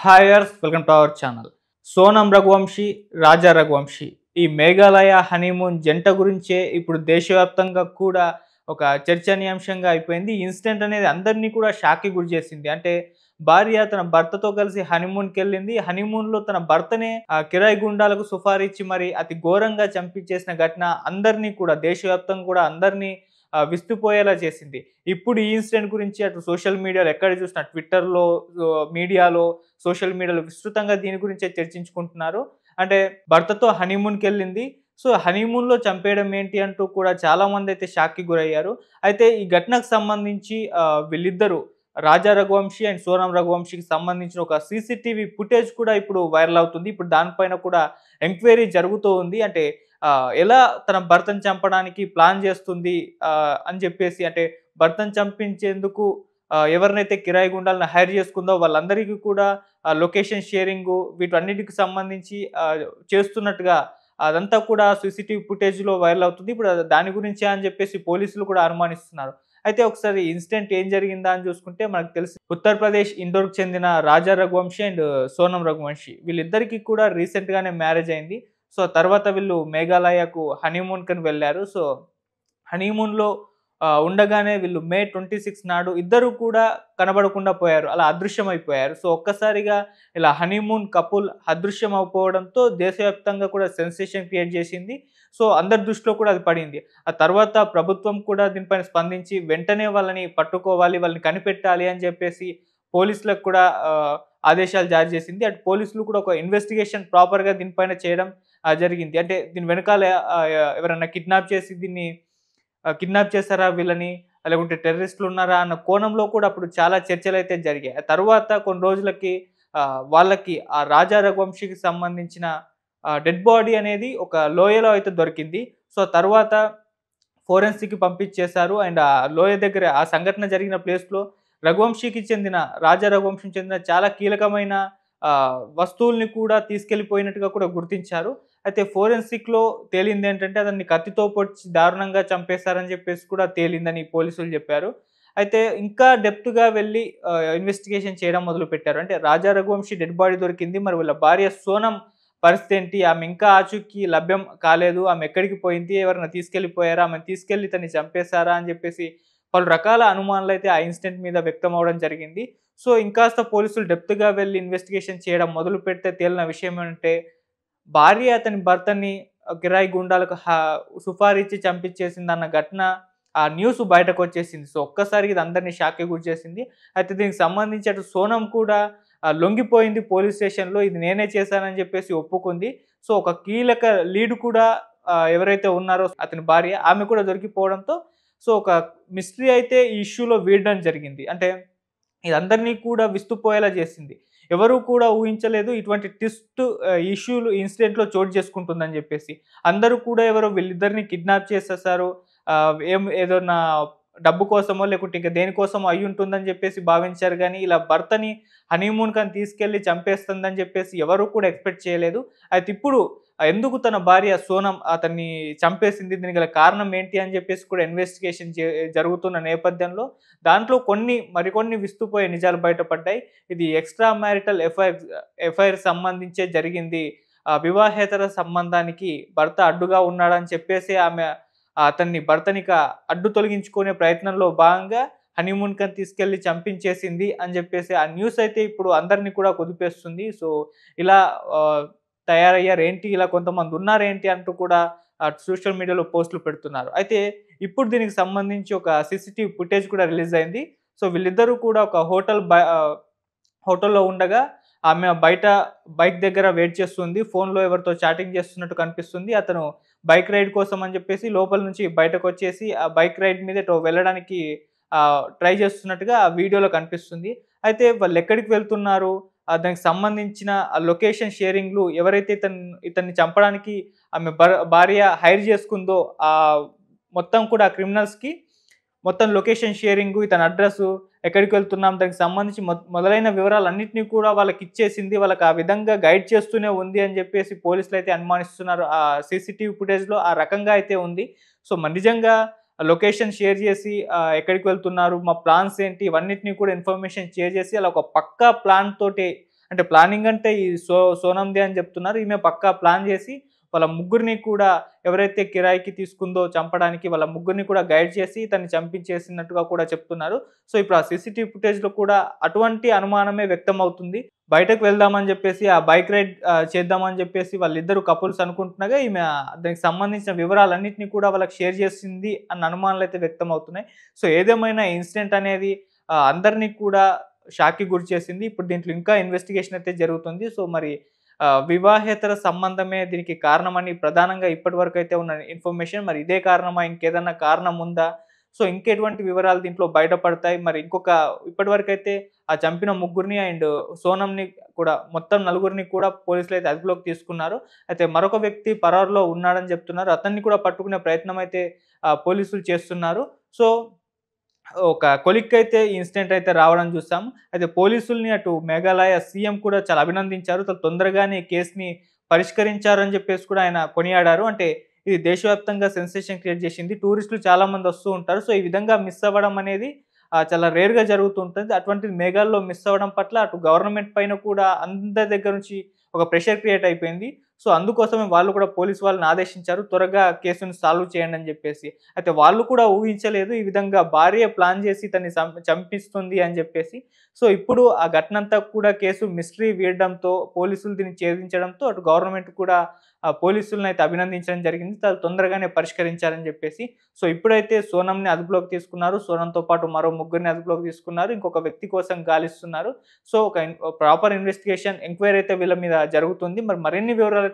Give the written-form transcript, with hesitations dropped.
హాయర్స్ welcome to our channel. Sonam Raghuvanshi, Raja Raghuvanshi ఈ Meghalaya honeymoon జంట గురించే ఇప్పుడు దేశవ్యాప్తంగా కూడా ఒక చర్చనీయాంశంగా అయిపోయింది. ఈ ఇన్సిడెంట్ అనేది అందరినీ కూడా షాక్‌కి గురిచేసింది. అంటే భార్య తన భర్తతో కలిసి హనీమూన్‌కెళ్ళింది. హనీమూన్‌లో తన భర్తనే కిరాయి గుండాలకు సుపారిచ్చి మరి అతి ఘోరంగా చంపించేసిన ఘటన అందరినీ కూడా దేశవ్యాప్తంగా కూడా అందరినీ విస్తుపోయేలా చేసింది. ఇప్పుడు ఈ ఇన్సిడెంట్ గురించి అటు సోషల్ మీడియాలో ఎక్కడ చూసినా ట్విట్టర్‌లో, మీడియాలో, సోషల్ మీడియాలో విస్తృతంగా దీని గురించే చర్చించుకుంటున్నారు. అంటే భర్తతో హనీమూన్‌కెళ్ళింది. సో, హనీమూన్‌లో చంపేయడం ఏంటి అంటూ కూడా చాలామందైతే షాక్‌కి గురయ్యారు. అయితే ఈ ఘటనకు సంబంధించి వీళ్ళిద్దరూ రాజా రఘువంశీ అండ్ సోనం రఘువంశీకి సంబంధించిన ఒక సీసీటీవీ ఫుటేజ్ కూడా ఇప్పుడు వైరల్ అవుతుంది. ఇప్పుడు దానిపైన కూడా ఎంక్వైరీ జరుగుతూ ఉంది. అంటే ఎలా తన భర్తను చంపడానికి ప్లాన్ చేస్తుంది అని చెప్పేసి, అంటే భర్తను చంపించేందుకు ఎవరినైతే కిరాయి గుండాలను హైర్ చేసుకుందో వాళ్ళందరికీ కూడా లొకేషన్ షేరింగు వీటన్నిటికి సంబంధించి చేస్తున్నట్టుగా అదంతా కూడా సీసీటీవీ ఫుటేజ్‌లో వైరల్ అవుతుంది. ఇప్పుడు దాని గురించే అని చెప్పేసి పోలీసులు కూడా అనుమానిస్తున్నారు. అయితే ఒకసారి ఇన్సిడెంట్ ఏం జరిగిందా అని చూసుకుంటే మనకు తెలుసు, ఉత్తరప్రదేశ్ ఇండోర్‌కి చెందిన రాజా రఘువంశీ అండ్ సోనం రఘువంశీ వీళ్ళిద్దరికీ కూడా రీసెంట్‌గానే మ్యారేజ్ అయింది. సో, తర్వాత వీళ్ళు మేఘాలయకు హనీమూన్‌కని వెళ్లారు. సో, హనీమూన్‌లో ఉండగానే వీళ్ళు మే 26 నాడు ఇద్దరు కూడా కనబడకుండా పోయారు. అలా అదృశ్యమైపోయారు. సో, ఒక్కసారిగా ఇలా హనీమూన్ కపుల్ అదృశ్యం అయిపోవడంతో దేశవ్యాప్తంగా కూడా సెన్సేషన్ క్రియేట్ చేసింది. సో, అందరి దృష్టిలో కూడా అది పడింది. ఆ తర్వాత ప్రభుత్వం కూడా దీనిపైన స్పందించి వెంటనే వాళ్ళని పట్టుకోవాలి, వాళ్ళని కనిపెట్టాలి అని చెప్పేసి పోలీసులకు కూడా ఆదేశాలు జారీ చేసింది. అటు పోలీసులు కూడా ఒక ఇన్వెస్టిగేషన్ ప్రాపర్‌గా దీనిపైన చేయడం జరిగింది. అంటే దీని వెనకాల ఎవరైనా కిడ్నాప్ చేసి దీన్ని కిడ్నాప్ చేసారా వీళ్ళని? లేకుంటే టెర్రరిస్టులున్నారా? అన్న కోణంలో కూడా అప్పుడు చాలా చర్చలైతే జరిగాయి. ఆ తర్వాత కొన్ని రోజులకి వాళ్ళకి ఆ రాజా రఘువంశీకి సంబంధించిన డెడ్ బాడీ అనేది ఒక లోయలో అయితే దొరికింది. సో, తర్వాత ఫోరెన్సిక్‌కి పంపించేశారు. అండ్ ఆ లోయ దగ్గర ఆ సంఘటన జరిగిన ప్లేస్‌లో రఘువంశీకి చెందిన రాజా రఘువంశీకి చెందిన చాలా కీలకమైన వస్తువుల్ని కూడా తీసుకెళ్ళిపోయినట్టుగా కూడా గుర్తించారు. అయితే ఫోరెన్సిక్‌లో తేలిందేంటంటే అతన్ని కత్తితో పొడిచి దారుణంగా చంపేశారని చెప్పేసి కూడా తేలిందని పోలీసులు చెప్పారు. అయితే ఇంకా డెప్త్‌గా వెళ్లి ఇన్వెస్టిగేషన్ చేయడం మొదలుపెట్టారు. అంటే రాజా రఘువంశీ డెడ్ బాడీ దొరికింది. మరి వీళ్ళ భార్య సోనం పరిస్థితేంటి? ఆమె ఇంకా ఆచూకీ లభ్యం కాలేదు. ఆమె ఎక్కడికి పోయింది? ఎవరైనా తీసుకెళ్ళిపోయారా? ఆమెను తీసుకెళ్ళి ఇతన్ని చంపేశారా? అని చెప్పేసి పలు రకాల అనుమానాలైతే ఆ ఇన్సిడెంట్ మీద వ్యక్తమవ్వడం జరిగింది. సో, ఇంకాస్త పోలీసులు డెప్త్‌గా వెళ్లి ఇన్వెస్టిగేషన్ చేయడం మొదలుపెడితే తేలిన విషయం ఏంటంటే, భార్య అతని భర్తని కిరాయి గూండాలకు సుపారిచ్చి చంపించేసిందన్న ఘటన ఆ న్యూస్ బయటకొచ్చేసింది. సో, ఒక్కసారిగా ఇది అందరిని షాక్‌కి గురిచేసింది. అయితే దీనికి సంబంధించి అటు సోనం కూడా లొంగిపోయింది పోలీస్ స్టేషన్‌లో. ఇది నేనే చేశానని చెప్పేసి ఒప్పుకుంది. సో, ఒక కీలక లీడ్ కూడా ఎవరైతే ఉన్నారో అతని భార్య, ఆమె కూడా దొరికిపోవడంతో సో, ఒక మిస్టరీ అయితే ఈ ఇష్యూలో వీడడం జరిగింది. అంటే ఇదందరినీ కూడా విస్తుపోయేలా చేసింది. ఎవరు కూడా ఊహించలేదు ఇటువంటి ట్విస్ట్ ఇష్యూలు ఇన్సిడెంట్‌లో చోటు చేసుకుంటుందని జెప్పేసి. అందరూ కూడా ఎవరో వీళ్ళిద్దరిని కిడ్నాప్ చేసేసారు. ఏదన్నా డబ్బు కోసమో లేకుంటే ఇంక దేనికోసమో అయ్యుంటుందని జెప్పేసి భావించారు గానీ, ఇలా భర్తని హనీమూన్‌కని తీసుకెళ్ళి చంపేస్తుందని జెప్పేసి ఎవరు కూడా ఎక్స్‌పెక్ట్ చేయలేదు. అయితే ఇప్పుడు ఎందుకు తన భార్య సోనం అతన్ని చంపేసింది? దీనికి గల కారణం ఏంటి? అని జెప్పేసి కూడా ఇన్వెస్టిగేషన్ జరుగుతున్న నేపథ్యంలో దాంట్లో మరికొన్ని విస్తుపోయే నిజాలు బయటపడ్డాయి. ఇది ఎక్స్‌ట్రా మ్యారిటల్ ఎఫైర్ సంబంధించే జరిగింది. వివాహేతర సంబంధానికి భర్త అడ్డుగా ఉన్నాడని చెప్పేసి ఆమె భర్తనిక అడ్డు తొలగించుకునే ప్రయత్నంలో భాగంగా హనీమూన్‌కని తీసుకెళ్ళి చంపించేసింది అని జెప్పేసి ఆ న్యూస్ అయితే ఇప్పుడు అందరిని కూడా కుదిపేస్తుంది. సో, ఇలా తయారయ్యారు ఏంటి? ఇలా కొంతమందున్నారేంటి? అంటూ కూడా సోషల్ మీడియాలో పోస్టులు పెడుతున్నారు. అయితే ఇప్పుడు దీనికి సంబంధించి ఒక సీసీటీవీ ఫుటేజ్ కూడా రిలీజ్ అయింది. సో, వీళ్ళిద్దరూ కూడా ఒక హోటల్‌లో ఉండగా ఆమె బయట బైక్ దగ్గర వెయిట్ చేస్తుంది. ఫోన్‌లో ఎవరితో చాటింగ్ చేస్తున్నట్టు కనిపిస్తుంది. అతను బైక్ రైడ్ కోసం అని చెప్పేసి లోపల నుంచి బయటకొచ్చేసి ఆ బైక్ రైడ్ మీద ఎటో వెళ్ళడానికి ట్రై చేస్తున్నట్టుగా ఆ వీడియోలో కనిపిస్తుంది. అయితే వాళ్ళెక్కడికి వెళ్తున్నారు? దానికి సంబంధించిన లొకేషన్ షేరింగ్‌లు ఎవరైతే ఇతన్ని చంపడానికి ఆమె భార్య హైర్ చేసుకుందో మొత్తం కూడా క్రిమినల్స్‌కి మొత్తం లొకేషన్ షేరింగు, ఇతని అడ్రెస్సు, ఎక్కడికి వెళ్తున్నాం, దానికి సంబంధించి మొదలైన వివరాలన్నిటిని కూడా వాళ్ళకిచ్చేసింది. వాళ్ళకి ఆ విధంగా గైడ్ చేస్తూనే ఉంది అని జెప్పేసి పోలీసులైతే అనుమానిస్తున్నారు. ఆ సీసీటీవీ ఫుటేజ్‌లో ఆ రకంగా అయితే ఉంది. సో, మరి నిజంగా లొకేషన్ షేర్ చేసి ఎక్కడికి వెళ్తున్నారు, మా ప్లాన్స్ ఏంటి, ఇవన్నిటిని కూడా ఇన్ఫర్మేషన్ షేర్ చేసి అలా ఒక పక్కా ప్లాన్ తోటి అంటే ప్లానింగ్ అంటే ఈ సోనందే అని చెప్తున్నారు. ఈమె పక్కా ప్లాన్ చేసి వాళ్ళ ముగ్గురిని కూడా ఎవరైతే కిరాయికి తీసుకుందో చంపడానికి వాళ్ళ ముగ్గురిని కూడా గైడ్ చేసి తనని చంపించేసినట్టుగా కూడా చెప్తున్నారు. సో, ఇప్పుడు ఆ సీసీటీవీ ఫుటేజ్‌లో కూడా అటువంటి అనుమానమే వ్యక్తమవుతుంది. బయటకు వెళ్దామని జెప్పేసి ఆ బైక్ రైడ్ చేద్దామని జెప్పేసి వాళ్ళిద్దరు కపుల్స్ అనుకుంటుండగా ఈమె దానికి సంబంధించిన వివరాలన్నిటిని కూడా వాళ్ళకి షేర్ చేసింది అన్న అనుమానాలైతే వ్యక్తమవుతున్నాయి. సో, ఏదేమైనా ఈ ఇన్సిడెంట్ అనేది అందరిని కూడా షాక్‌కి గురిచేసింది. ఇప్పుడు దీంట్లో ఇంకా ఇన్వెస్టిగేషన్ అయితే జరుగుతుంది. సో, మరి వివాహేతర సంబంధమే దీనికి కారణమని ప్రధానంగా ఇప్పటివరకైతే ఉన్న ఇన్ఫర్మేషన్. మరి ఇదే కారణమా? ఇంకేదన్నా కారణం ఉందా? సో, ఇంకెటువంటి వివరాలు దీంట్లో బయటపడతాయి? మరి ఇప్పటివరకైతే ఆ చంపిన ముగ్గురిని అండ్ సోనంని కూడా మొత్తం నలుగురిని కూడా పోలీసులైతే అదుపులోకి తీసుకున్నారు. అయితే మరొక వ్యక్తి పరారులో ఉన్నాడని చెప్తున్నారు. అతన్ని కూడా పట్టుకునే ప్రయత్నం అయితే పోలీసులు చేస్తున్నారు. సో, ఒక కొలిక్కయితే ఈ ఇన్సిడెంట్ అయితే రావడం చూసాం. అయితే పోలీసుల్ని అటు మేఘాలయ సీఎం కూడా చాలా అభినందించారు. చాలా తొందరగానే ఈ కేస్‌ని పరిష్కరించారని చెప్పేసి కూడా ఆయన కొనియాడారు. అంటే ఇది దేశవ్యాప్తంగా సెన్సేషన్ క్రియేట్ చేసింది. టూరిస్టులు చాలా మంది వస్తూ ఉంటారు. సో, ఈ విధంగా మిస్ అవ్వడం అనేది చాలా రేర్‌గా జరుగుతూ ఉంటుంది. అటువంటిది మేఘాల్లో మిస్ అవ్వడం పట్ల అటు గవర్నమెంట్ పైన కూడా అందరి దగ్గర నుంచి ఒక ప్రెషర్ క్రియేట్ అయిపోయింది. సో, అందుకోసమే వాళ్ళు కూడా పోలీస్ వాళ్ళని ఆదేశించారు. త్వరగా కేసుని సాల్వ్ చేయండి అని చెప్పేసి. అయితే వాళ్ళు కూడా ఊహించలేదు ఈ విధంగా భార్య ప్లాన్ చేసి ఇతన్ని చంపిస్తుంది అని చెప్పేసి. సో, ఇప్పుడు ఆ ఘటనంతా కూడా కేసు మిస్టరీ వీడడంతో పోలీసులు దీన్ని ఛేదించడంతో అటు గవర్నమెంట్ కూడా పోలీసులనైతే అభినందించడం జరిగింది. చాలా తొందరగానే పరిష్కరించారని చెప్పేసి. సో, ఇప్పుడైతే సోనంని అదుపులోకి తీసుకున్నారు. సోనంతో పాటు మరో ముగ్గురిని అదుపులోకి తీసుకున్నారు. ఇంకొక వ్యక్తి కోసం గాలిస్తున్నారు. సో, ఒక ప్రాపర్ ఇన్వెస్టిగేషన్ ఎంక్వైరీ అయితే వీళ్ళ మీద జరుగుతుంది. మరిన్ని వివరాలు